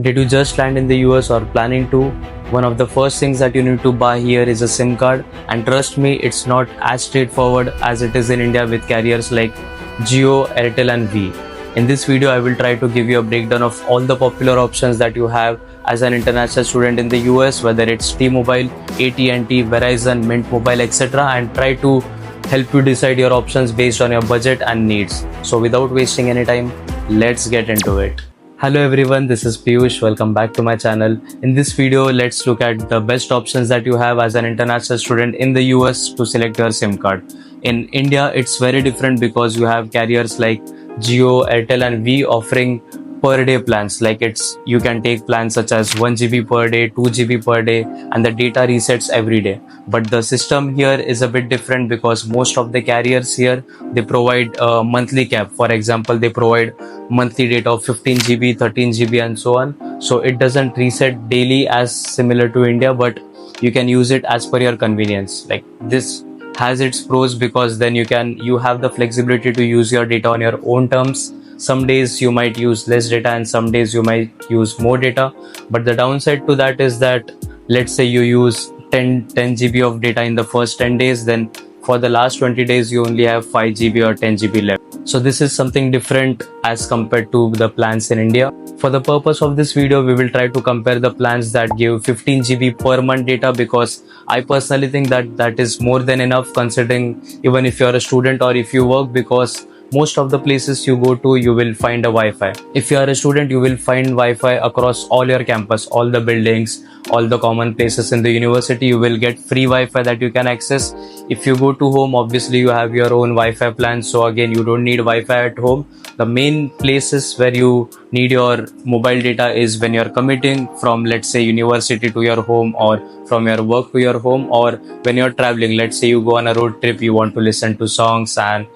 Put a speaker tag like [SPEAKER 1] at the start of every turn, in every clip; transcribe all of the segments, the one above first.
[SPEAKER 1] Did you just land in the US or planning to? One of the first things that you need to buy here is a SIM card, and trust me, it's not as straightforward as it is in India with carriers like Jio, Airtel and V. In this video, I will try to give you a breakdown of all the popular options that you have as an international student in the US, whether it's T-Mobile, AT&T, Verizon, Mint Mobile, etc., and try to help you decide your options based on your budget and needs. So without wasting any time, let's get into it. Hello everyone, this is Piyush. Welcome back to my channel. In this video, let's look at the best options that you have as an international student in the US to select your SIM card. In India, it's very different because you have carriers like Jio, Airtel and V offering per day plans. Like you can take plans such as 1 GB per day, 2 GB per day, and the data resets every day. But the system here is a bit different because most of the carriers here, they provide a monthly cap. For example, they provide monthly data of 15 GB, 13 GB and so on. So it doesn't reset daily as similar to India, but you can use it as per your convenience. Like this has its pros because then you have the flexibility to use your data on your own terms. Some days you might use less data and some days you might use more data. But the downside to that is that let's say you use 10 GB of data in the first 10 days, then for the last 20 days you only have 5 GB or 10 GB left. So this is something different as compared to the plans in India. For the purpose of this video, we will try to compare the plans that give 15 GB per month data, because I personally think that that is more than enough, considering even if you're a student or if you work, because most of the places you go to, you will find a Wi-Fi. If you are a student, you will find Wi-Fi across all your campus, all the buildings, all the common places in the university. You will get free Wi-Fi that you can access. If you go to home, obviously you have your own Wi-Fi plan. So again, you don't need Wi-Fi at home. The main places where you need your mobile data is when you're commuting from, let's say, university to your home, or from your work to your home, or when you're traveling. Let's say you go on a road trip, you want to listen to songs and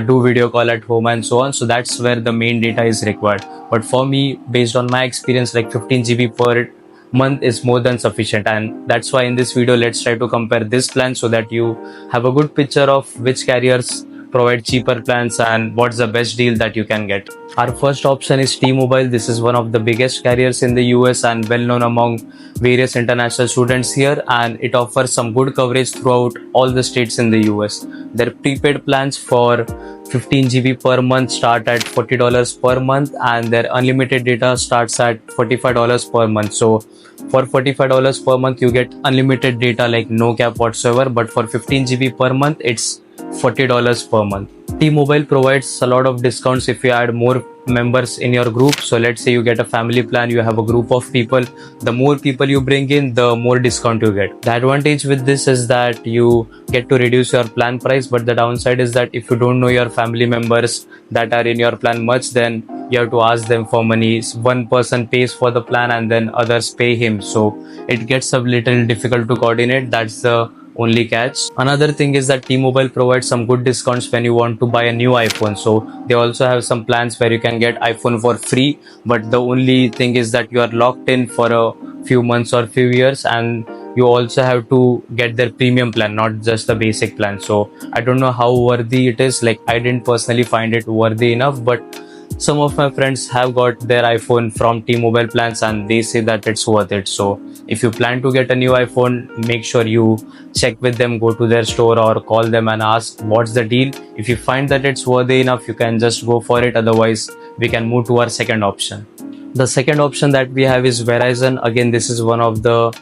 [SPEAKER 1] do video call at home and so on. So that's where the main data is required. But for me, based on my experience, like 15 GB per month is more than sufficient, and that's why in this video let's try to compare this plan so that you have a good picture of which carriers provide cheaper plans and what's the best deal that you can get. Our first option is T-Mobile. This is one of the biggest carriers in the US and well known among various international students here, and it offers some good coverage throughout all the states in the US. Their prepaid plans for 15 GB per month start at $40 per month, and their unlimited data starts at $45 per month. So for $45 per month, you get unlimited data, like no cap whatsoever. But for 15 GB per month, it's $40 per month. T-Mobile provides a lot of discounts if you add more members in your group. So let's say you get a family plan, you have a group of people. The more people you bring in, the more discount you get. The advantage with this is that you get to reduce your plan price, but the downside is that if you don't know your family members that are in your plan much, then you have to ask them for money. One person pays for the plan and then others pay him. So it gets a little difficult to coordinate. That's the only catch. Another thing is that T-Mobile provides some good discounts when you want to buy a new iPhone. So they also have some plans where you can get iPhone for free, but the only thing is that you are locked in for a few months or few years, and you also have to get their premium plan, not just the basic plan. So I don't know how worthy it is. Like, I didn't personally find it worthy enough, but some of my friends have got their iPhone from T-Mobile plans and they say that it's worth it. So if you plan to get a new iPhone, make sure you check with them, go to their store or call them and ask what's the deal. If you find that it's worthy enough, you can just go for it. Otherwise, we can move to our second option. The second option that we have is Verizon. Again, this is one of the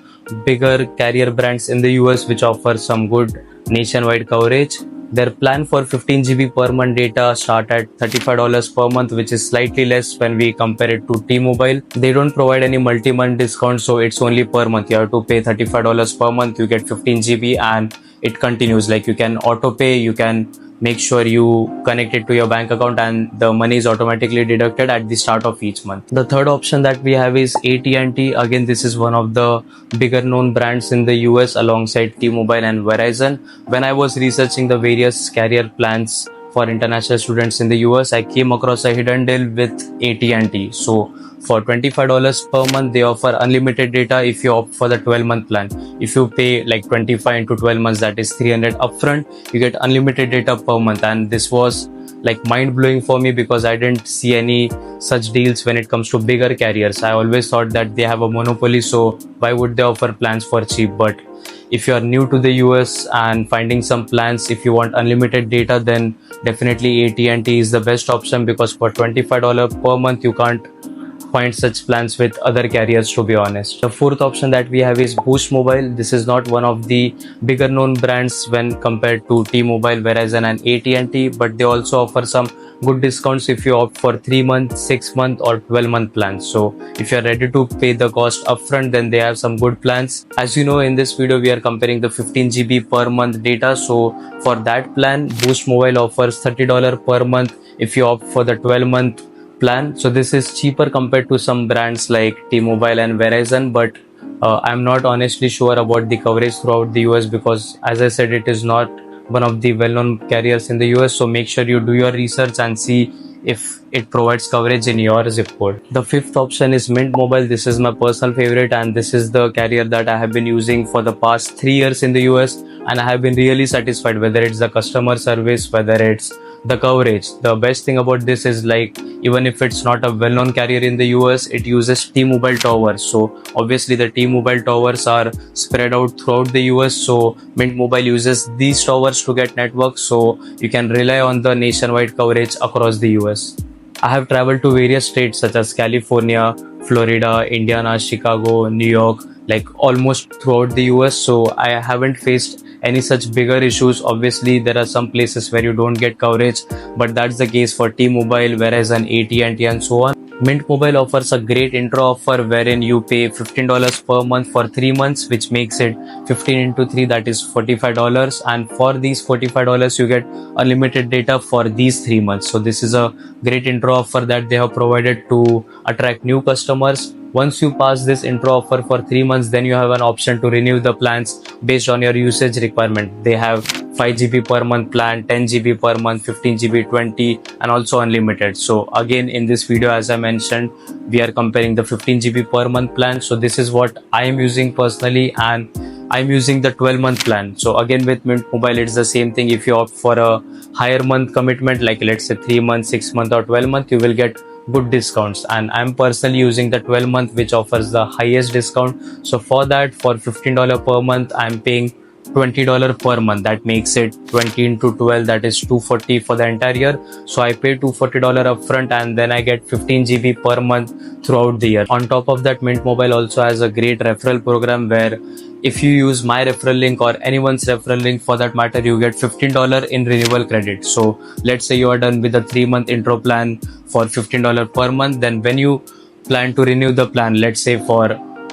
[SPEAKER 1] bigger carrier brands in the US which offers some good nationwide coverage. Their plan for 15 GB per month data start at $35 per month, which is slightly less when we compare it to T-Mobile. They don't provide any multi-month discount, so it's only per month. You have to pay $35 per month. You get 15 GB and it continues. Like, you can auto pay, you can make sure you connect it to your bank account and the money is automatically deducted at the start of each month. The third option that we have is AT&T. Again, this is one of the bigger known brands in the US alongside T-Mobile and Verizon. When I was researching the various carrier plans for international students in the US, I came across a hidden deal with AT&T. So for $25 per month, they offer unlimited data if you opt for the 12-month plan. If you pay like 25 into 12 months, that is 300 upfront, you get unlimited data per month. And this was like mind blowing for me because I didn't see any such deals when it comes to bigger carriers. I always thought that they have a monopoly, so why would they offer plans for cheap? But if you are new to the US and finding some plans, if you want unlimited data, then definitely AT&T is the best option, because for $25 per month you can't find such plans with other carriers, to be honest. The fourth option that we have is Boost Mobile. This is not one of the bigger known brands when compared to T-Mobile, Verizon and AT&T, but they also offer some good discounts if you opt for 3-month, 6-month or 12-month plans. So if you're ready to pay the cost upfront, then they have some good plans. As you know, in this video we are comparing the 15 GB per month data. So for that plan, Boost Mobile offers $30 per month if you opt for the 12-month plan. So this is cheaper compared to some brands like T-Mobile and Verizon, but I'm not honestly sure about the coverage throughout the US, because as I said, it is not one of the well-known carriers in the US. So make sure you do your research and see if it provides coverage in your zip code. The fifth option is Mint Mobile. This is my personal favorite, and this is the carrier that I have been using for the past 3 years in the US, and I have been really satisfied, whether it's the customer service, whether it's the coverage. The best thing about this is, like, even if it's not a well-known carrier in the US, it uses T-Mobile towers. So obviously the T-Mobile towers are spread out throughout the US. So Mint Mobile uses these towers to get network, so you can rely on the nationwide coverage across the US. I have traveled to various states such as California, Florida, Indiana, Chicago, New York, like almost throughout the US. So I haven't faced any such bigger issues. Obviously there are some places where you don't get coverage, but that's the case for T-Mobile, Verizon, AT&T and so on. Mint Mobile offers a great intro offer wherein you pay $15 per month for 3 months, which makes it 15 into 3, that is $45. And for these $45 you get unlimited data for these 3 months. So this is a great intro offer that they have provided to attract new customers. Once you pass this intro offer for 3 months, then you have an option to renew the plans based on your usage requirement. They have 5 GB per month plan, 10 GB per month, 15 GB, 20, and also unlimited. So again, in this video, as I mentioned, we are comparing the 15 GB per month plan. So this is what I am using personally, and I'm using the 12-month plan. So again, with Mint Mobile, it's the same thing. If you opt for a higher month commitment, like let's say 3 months, 6 months or 12 months, you will get good discounts, and I'm personally using the 12-month, which offers the highest discount. So for that, for $15 per month, I'm paying $20 per month. That makes it 20 into 12, that is $240 for the entire year. So I pay $240 upfront, and then I get 15 GB per month throughout the year. On top of that, Mint Mobile also has a great referral program where if you use my referral link or anyone's referral link for that matter, you get $15 in renewal credit. So let's say you are done with a 3-month intro plan for $15 per month. Then when you plan to renew the plan, let's say for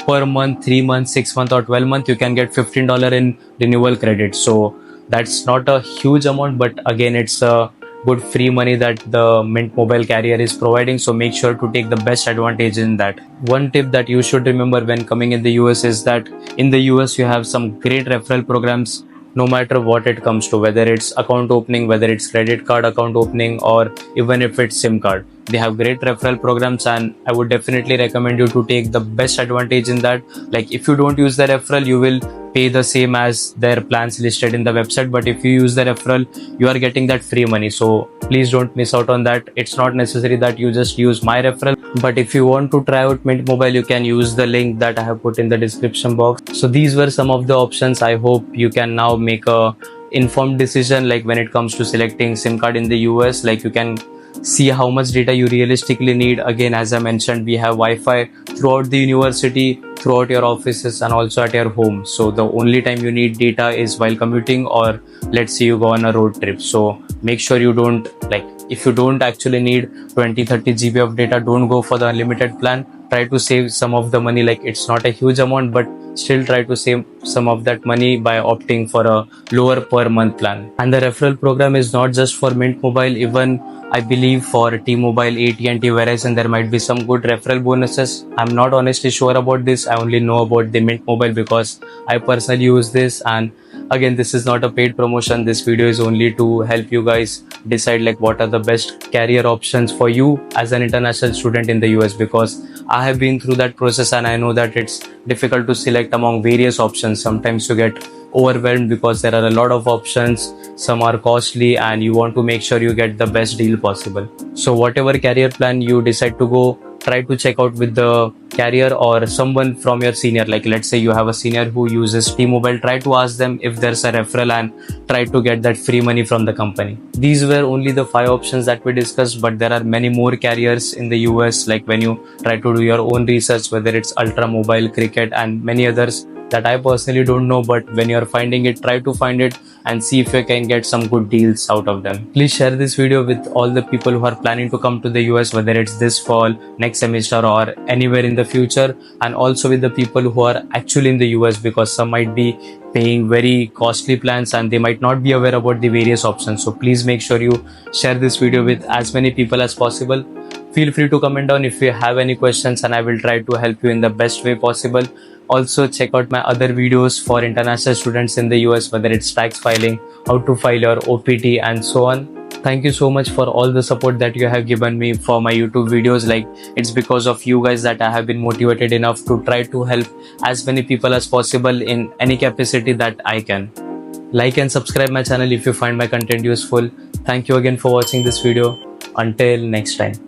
[SPEAKER 1] per month, 3 months, 6 months or 12 months, you can get $15 in renewal credit. So that's not a huge amount, but again, it's a good free money that the Mint Mobile carrier is providing. So make sure to take the best advantage in that. One tip that you should remember when coming in the US is that in the US you have some great referral programs, no matter what it comes to, whether it's account opening, whether it's credit card account opening, or even if it's SIM card. They have great referral programs, and I would definitely recommend you to take the best advantage in that. Like, if you don't use the referral, you will pay the same as their plans listed in the website, but if you use the referral, you are getting that free money. So please don't miss out on that. It's not necessary that you just use my referral, but if you want to try out Mint Mobile, you can use the link that I have put in the description box. So these were some of the options. I hope you can now make a informed decision, like when it comes to selecting SIM card in the US. Like, you can see how much data you realistically need. Again, as I mentioned, we have Wi-Fi throughout the university, throughout your offices, and also at your home. So the only time you need data is while commuting, or let's say you go on a road trip. So make sure you don't, like, if you don't actually need 20-30 GB of data, don't go for the unlimited plan. Try to save some of the money. Like, it's not a huge amount, but still try to save some of that money by opting for a lower per month plan. And the referral program is not just for Mint Mobile. Even I believe for T-Mobile, AT&T, Verizon, there might be some good referral bonuses. I'm not honestly sure about this. I only know about the Mint Mobile because I personally use this. And again, this is not a paid promotion. This video is only to help you guys decide like what are the best career options for you as an international student in the US, because I have been through that process and I know that it's difficult to select among various options. Sometimes you get overwhelmed because there are a lot of options, some are costly, and you want to make sure you get the best deal possible. So whatever career plan you decide to go, try to check out with the carrier or someone from your senior. Like let's say you have a senior who uses T-Mobile, try to ask them if there's a referral and try to get that free money from the company. These were only the 5 options that we discussed, but there are many more carriers in the US. Like when you try to do your own research, whether it's Ultra Mobile, Cricket, and many others that I personally don't know, but when you're finding it, try to find it and see if you can get some good deals out of them. Please share this video with all the people who are planning to come to the US, whether it's this fall, next semester, or anywhere in the future, and also with the people who are actually in the US, because some might be paying very costly plans and they might not be aware about the various options. So please make sure you share this video with as many people as possible. Feel free to comment down if you have any questions and I will try to help you in the best way possible. Also check out my other videos for international students in the US, whether it's tax filing, how to file your OPT, and so on. Thank you so much for all the support that you have given me for my YouTube videos. Like it's because of you guys that I have been motivated enough to try to help as many people as possible in any capacity that I can. Like and subscribe my channel if you find my content useful. Thank you again for watching this video. Until next time.